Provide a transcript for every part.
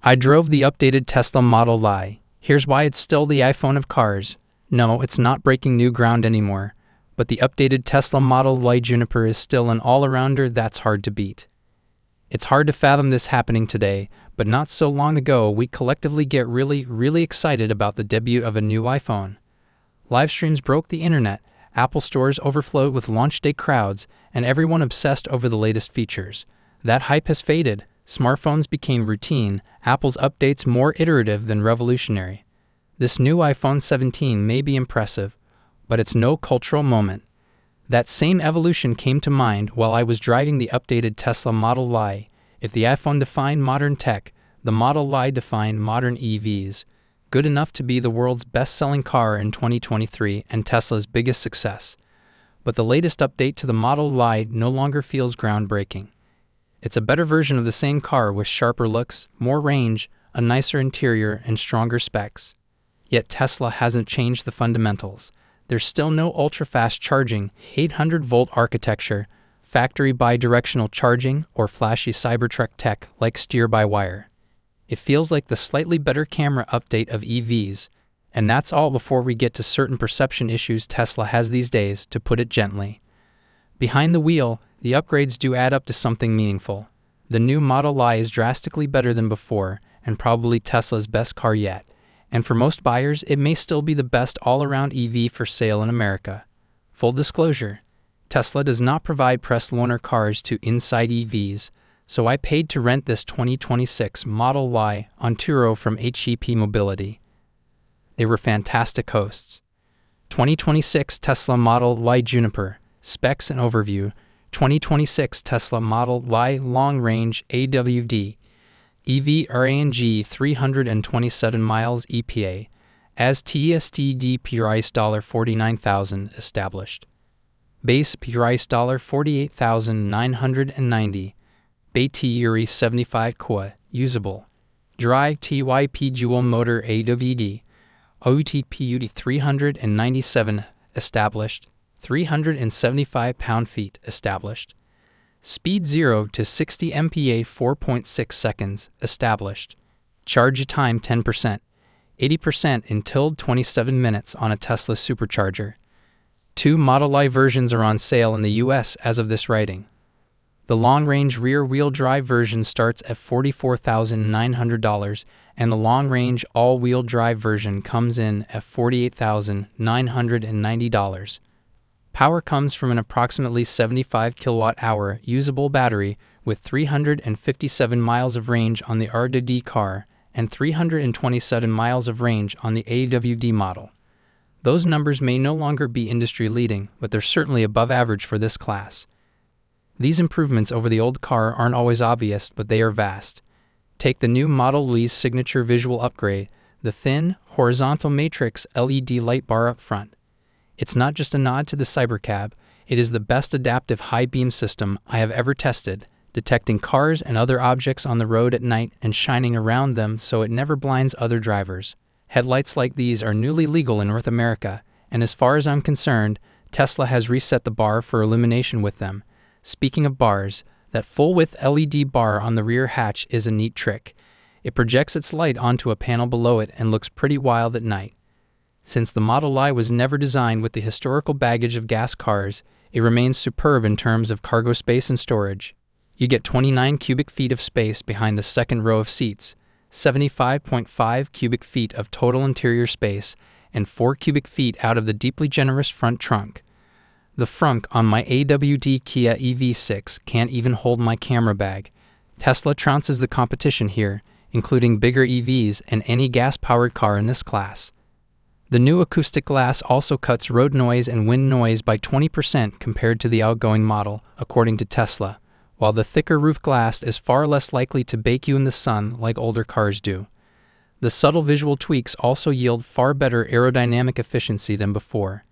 I drove the updated Tesla Model Y. Here's why it's still the iPhone of cars. No, it's not breaking new ground anymore, but the updated Tesla Model Y Juniper is still an all-arounder that's hard to beat. It's hard to fathom this happening today, but not so long ago we collectively get really excited about the debut of a new iPhone. Livestreams broke the internet, Apple stores overflowed with launch day crowds, and everyone obsessed over the latest features. That hype has faded. Smartphones became routine, Apple's updates more iterative than revolutionary. This new iPhone 17 may be impressive, but it's no cultural moment. That same evolution came to mind while I was driving the updated Tesla Model Y. If the iPhone defined modern tech, the Model Y defined modern EVs. Good enough to be the world's best-selling car in 2023 and Tesla's biggest success. But the latest update to the Model Y no longer feels groundbreaking. It's a better version of the same car with sharper looks, more range, a nicer interior, and stronger specs. Yet Tesla hasn't changed the fundamentals. There's still no ultra-fast charging, 800-volt architecture, factory bi-directional charging, or flashy Cybertruck tech like steer-by-wire. It feels like the slightly better camera update of EVs, and that's all before we get to certain perception issues Tesla has these days, to put it gently. Behind the wheel, the upgrades do add up to something meaningful. The new Model Y is drastically better than before, and probably Tesla's best car yet. And for most buyers, it may still be the best all-around EV for sale in America. Full disclosure, Tesla does not provide press loaner cars to inside EVs, so I paid to rent this 2026 Model Y on Turo from HEP Mobility. They were fantastic hosts. 2026 Tesla Model Y Juniper, specs and overview. 2026 Tesla Model Y Long Range AWD, EV range 327 miles EPA, as TSTD price $49,000 established. Base price $48,990, Battery 75 kWh, usable. Dry TYP dual motor AWD, OTPUD 397 established. 375 pound-feet established. Speed 0 to 60 mph 4.6 seconds established. Charge time 10%, 80% in till 27 minutes on a Tesla supercharger. 2 Model Y versions are on sale in the US as of this writing. The long-range rear-wheel drive version starts at $44,900 and the long-range all-wheel drive version comes in at $48,990. Power comes from an approximately 75 kilowatt-hour usable battery with 357 miles of range on the R2D car and 327 miles of range on the AWD model. Those numbers may no longer be industry-leading, but they're certainly above average for this class. These improvements over the old car aren't always obvious, but they are vast. Take the new Model Y's signature visual upgrade, the thin, horizontal matrix LED light bar up front. It's not just a nod to the Cybercab, it is the best adaptive high-beam system I have ever tested, detecting cars and other objects on the road at night and shining around them so it never blinds other drivers. Headlights like these are newly legal in North America, and as far as I'm concerned, Tesla has reset the bar for illumination with them. Speaking of bars, that full-width LED bar on the rear hatch is a neat trick. It projects its light onto a panel below it and looks pretty wild at night. Since the Model Y was never designed with the historical baggage of gas cars, it remains superb in terms of cargo space and storage. You get 29 cubic feet of space behind the second row of seats, 75.5 cubic feet of total interior space, and 4 cubic feet out of the deeply generous front trunk. The frunk on my AWD Kia EV6 can't even hold my camera bag. Tesla trounces the competition here, including bigger EVs and any gas-powered car in this class. The new acoustic glass also cuts road noise and wind noise by 20% compared to the outgoing model, according to Tesla, while the thicker roof glass is far less likely to bake you in the sun like older cars do. The subtle visual tweaks also yield far better aerodynamic efficiency than before.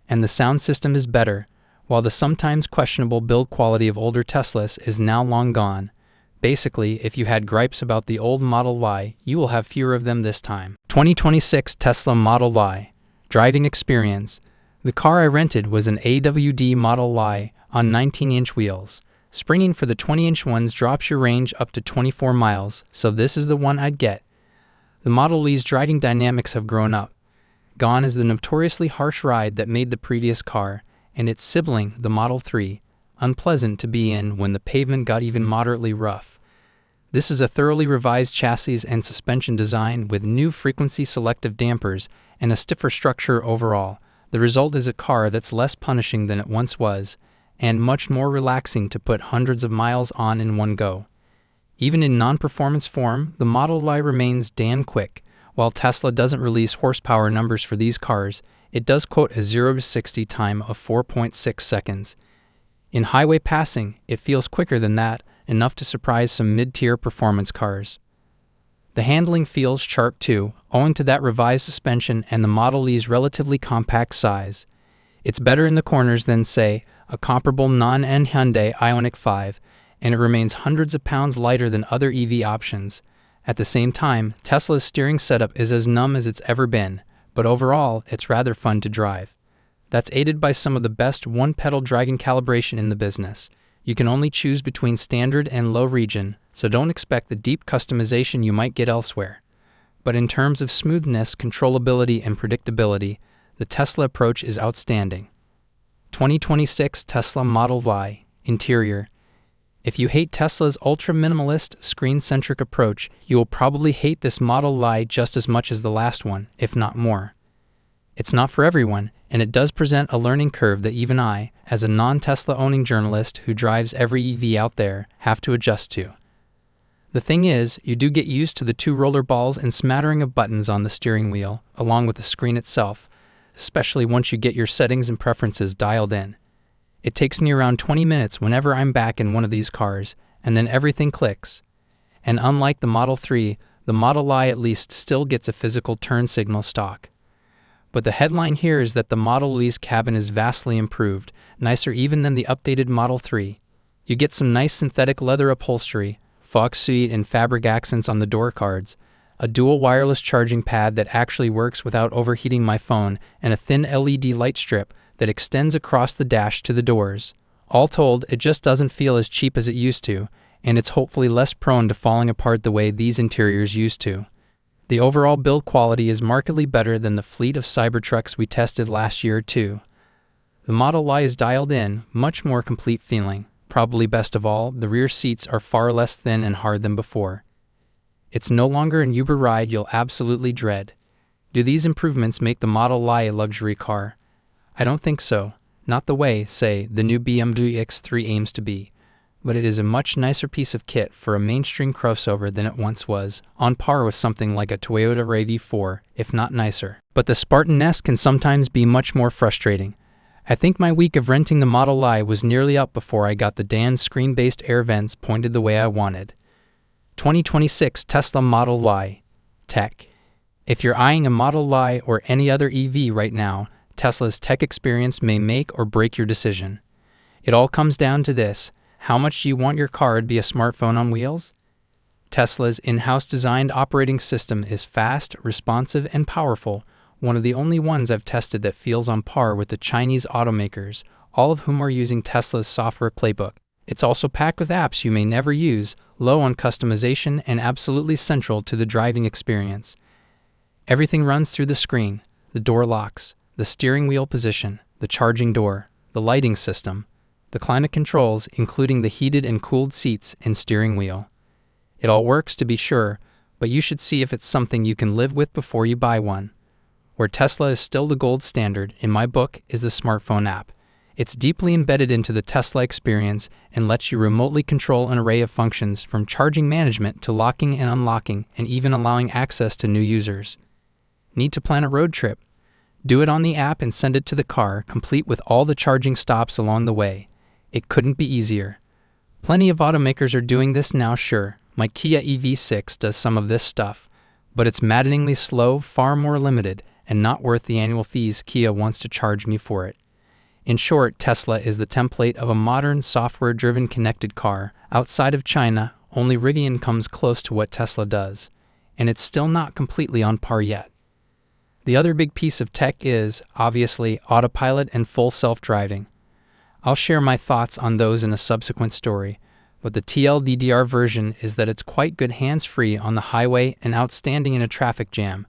And the sound system is better, while the sometimes questionable build quality of older Teslas is now long gone. Basically, if you had gripes about the old Model Y, you will have fewer of them this time. 2026 Tesla Model Y. Driving experience. The car I rented was an AWD Model Y on 19-inch wheels. Springing for the 20-inch ones drops your range up to 24 miles, so this is the one I'd get. The Model Y's driving dynamics have grown up. Gone is the notoriously harsh ride that made the previous car, and its sibling, the Model 3, unpleasant to be in when the pavement got even moderately rough. This is a thoroughly revised chassis and suspension design with new frequency-selective dampers and a stiffer structure overall. The result is a car that's less punishing than it once was, and much more relaxing to put hundreds of miles on in one go. Even in non-performance form, the Model Y remains damn quick. While Tesla doesn't release horsepower numbers for these cars, it does quote a 0 to 60 time of 4.6 seconds. In highway passing, it feels quicker than that, enough to surprise some mid-tier performance cars. The handling feels sharp too, owing to that revised suspension and the Model Y's relatively compact size. It's better in the corners than, say, a comparable non-N Hyundai Ioniq 5, and it remains hundreds of pounds lighter than other EV options. At the same time, Tesla's steering setup is as numb as it's ever been, but overall, it's rather fun to drive. That's aided by some of the best one-pedal driving calibration in the business. You can only choose between standard and low region, so don't expect the deep customization you might get elsewhere. But in terms of smoothness, controllability, and predictability, the Tesla approach is outstanding. 2026 Tesla Model Y Interior. If you hate Tesla's ultra-minimalist, screen-centric approach, you will probably hate this Model Y just as much as the last one, if not more. It's not for everyone, and it does present a learning curve that even I, as a non-Tesla owning journalist who drives every EV out there, have to adjust to. The thing is, you do get used to the two roller balls and smattering of buttons on the steering wheel, along with the screen itself, especially once you get your settings and preferences dialed in. It takes me around 20 minutes whenever I'm back in one of these cars, and then everything clicks. And unlike the Model 3, the Model Y at least still gets a physical turn signal stock. But the headline here is that the Model Y's cabin is vastly improved, nicer even than the updated Model 3. You get some nice synthetic leather upholstery, fox seat and fabric accents on the door cards, a dual wireless charging pad that actually works without overheating my phone, and a thin LED light strip that extends across the dash to the doors. All told, it just doesn't feel as cheap as it used to, and it's hopefully less prone to falling apart the way these interiors used to. The overall build quality is markedly better than the fleet of Cybertrucks we tested last year too. The Model Y is dialed in, much more complete feeling. Probably best of all, the rear seats are far less thin and hard than before. It's no longer an Uber ride you'll absolutely dread. Do these improvements make the Model Y a luxury car? I don't think so. Not the way, say, the new BMW X3 aims to be. But it is a much nicer piece of kit for a mainstream crossover than it once was, on par with something like a Toyota RAV4, if not nicer. But the Spartan S can sometimes be much more frustrating. I think my week of renting the Model Y was nearly up before I got the damn screen-based air vents pointed the way I wanted. 2026 Tesla Model Y Tech. If you're eyeing a Model Y or any other EV right now, Tesla's tech experience may make or break your decision. It all comes down to this: how much do you want your car to be a smartphone on wheels? Tesla's in-house designed operating system is fast, responsive, and powerful, one of the only ones I've tested that feels on par with the Chinese automakers, all of whom are using Tesla's software playbook. It's also packed with apps you may never use, low on customization, and absolutely central to the driving experience. Everything runs through the screen: the door locks, the steering wheel position, the charging door, the lighting system, the climate controls, including the heated and cooled seats and steering wheel. It all works, to be sure, but you should see if it's something you can live with before you buy one. Where Tesla is still the gold standard, in my book, is the smartphone app. It's deeply embedded into the Tesla experience and lets you remotely control an array of functions, from charging management to locking and unlocking, and even allowing access to new users. Need to plan a road trip? Do it on the app and send it to the car, complete with all the charging stops along the way. It couldn't be easier. Plenty of automakers are doing this now, sure. My Kia EV6 does some of this stuff, but it's maddeningly slow, far more limited, and not worth the annual fees Kia wants to charge me for it. In short, Tesla is the template of a modern, software-driven connected car. Outside of China, only Rivian comes close to what Tesla does, and it's still not completely on par yet. The other big piece of tech is, obviously, autopilot and full self-driving. I'll share my thoughts on those in a subsequent story, but the TLDR version is that it's quite good hands-free on the highway and outstanding in a traffic jam,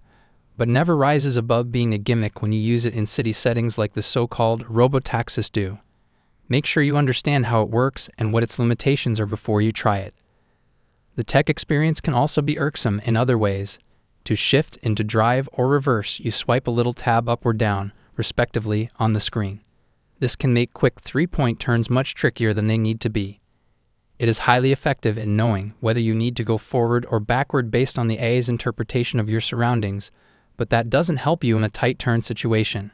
but never rises above being a gimmick when you use it in city settings like the so-called robotaxis do. Make sure you understand how it works and what its limitations are before you try it. The tech experience can also be irksome in other ways. To shift into drive or reverse, you swipe a little tab up or down, respectively, on the screen. This can make quick three-point turns much trickier than they need to be. It is highly effective in knowing whether you need to go forward or backward based on the AI's interpretation of your surroundings, but that doesn't help you in a tight turn situation.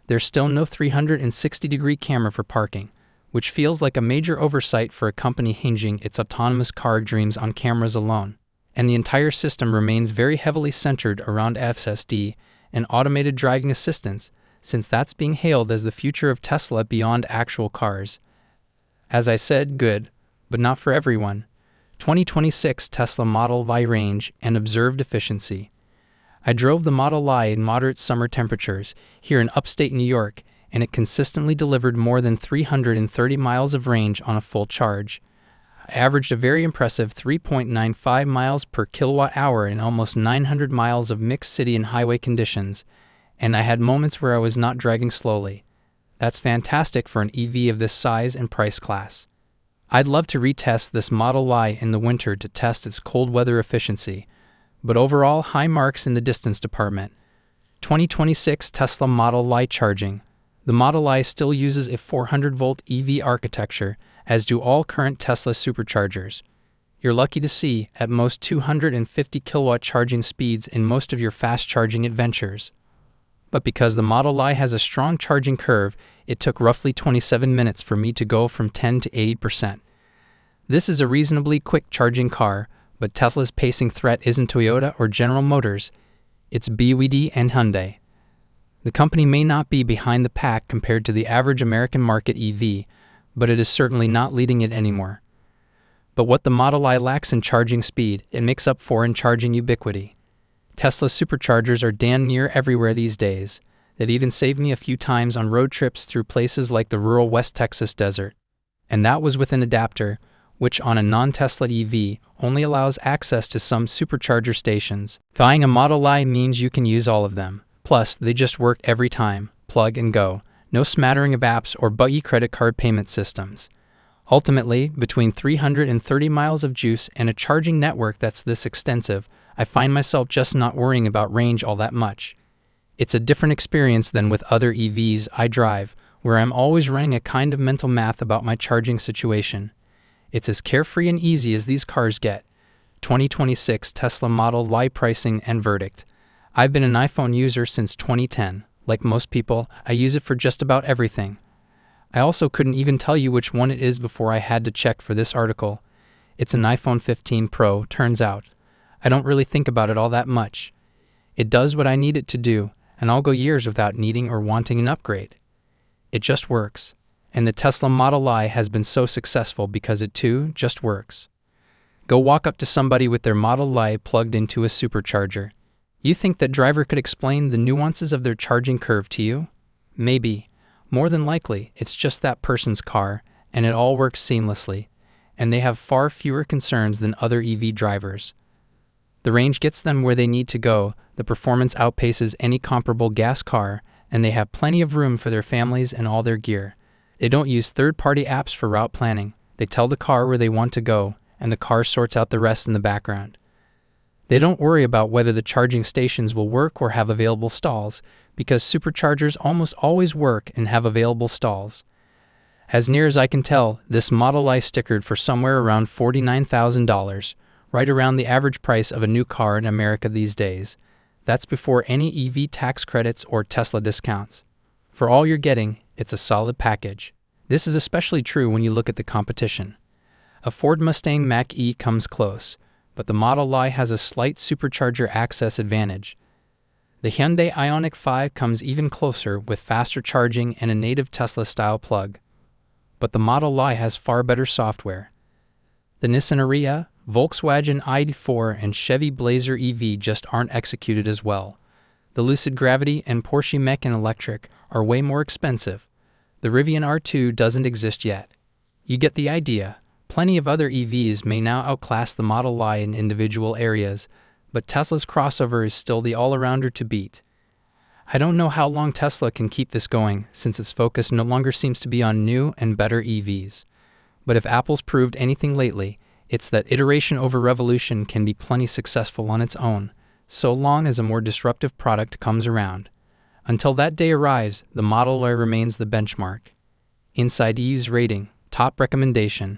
There's still no 360-degree camera for parking, which feels like a major oversight for a company hinging its autonomous car dreams on cameras alone. And the entire system remains very heavily centered around FSD and automated driving assistance, since that's being hailed as the future of Tesla beyond actual cars. As I said, good, but not for everyone. 2026 Tesla Model Y range and observed efficiency. I drove the Model Y in moderate summer temperatures here in upstate New York, and it consistently delivered more than 330 miles of range on a full charge. I averaged a very impressive 3.95 miles per kilowatt hour in almost 900 miles of mixed city and highway conditions, and I had moments where I was not driving slowly. That's fantastic for an EV of this size and price class. I'd love to retest this Model Y in the winter to test its cold weather efficiency, but overall high marks in the distance department. 2026 Tesla Model Y charging. The Model Y still uses a 400-volt EV architecture, as do all current Tesla superchargers. You're lucky to see, at most, 250 kilowatt charging speeds in most of your fast charging adventures. But because the Model Y has a strong charging curve, it took roughly 27 minutes for me to go from 10 to 80%. This is a reasonably quick charging car, but Tesla's pacing threat isn't Toyota or General Motors, it's BYD and Hyundai. The company may not be behind the pack compared to the average American market EV, but it is certainly not leading it anymore. But what the Model Y lacks in charging speed, it makes up for in charging ubiquity. Tesla superchargers are damn near everywhere these days. That even saved me a few times on road trips through places like the rural West Texas desert. And that was with an adapter, which on a non-Tesla EV only allows access to some supercharger stations. Buying a Model Y means you can use all of them. Plus, they just work every time, plug and go. No smattering of apps or buggy credit card payment systems. Ultimately, between 330 miles of juice and a charging network that's this extensive, I find myself just not worrying about range all that much. It's a different experience than with other EVs I drive, where I'm always running a kind of mental math about my charging situation. It's as carefree and easy as these cars get. 2026 Tesla Model Y pricing and verdict. I've been an iPhone user since 2010. Like most people, I use it for just about everything. I also couldn't even tell you which one it is before I had to check for this article. It's an iPhone 15 Pro, turns out. I don't really think about it all that much. It does what I need it to do, and I'll go years without needing or wanting an upgrade. It just works. And the Tesla Model Y has been so successful because it too just works. Go walk up to somebody with their Model Y plugged into a supercharger. You think that driver could explain the nuances of their charging curve to you? Maybe. More than likely, it's just that person's car, and it all works seamlessly, and they have far fewer concerns than other EV drivers. The range gets them where they need to go, the performance outpaces any comparable gas car, and they have plenty of room for their families and all their gear. They don't use third-party apps for route planning. They tell the car where they want to go, and the car sorts out the rest in the background. They don't worry about whether the charging stations will work or have available stalls, because superchargers almost always work and have available stalls. As near as I can tell, this Model Y stickered for somewhere around $49,000, right around the average price of a new car in America these days. That's before any EV tax credits or Tesla discounts. For all you're getting, it's a solid package. This is especially true when you look at the competition. A Ford Mustang Mach-E comes close, but the Model Y has a slight supercharger access advantage. The Hyundai Ioniq 5 comes even closer with faster charging and a native Tesla-style plug. But the Model Y has far better software. The Nissan Ariya, Volkswagen ID.4 and Chevy Blazer EV just aren't executed as well. The Lucid Gravity and Porsche Macan Electric are way more expensive. The Rivian R2 doesn't exist yet. You get the idea. Plenty of other EVs may now outclass the Model Y in individual areas, but Tesla's crossover is still the all-arounder to beat. I don't know how long Tesla can keep this going, since its focus no longer seems to be on new and better EVs. But if Apple's proved anything lately, it's that iteration over revolution can be plenty successful on its own, so long as a more disruptive product comes around. Until that day arrives, the Model Y remains the benchmark. Inside Eve's rating, top recommendation.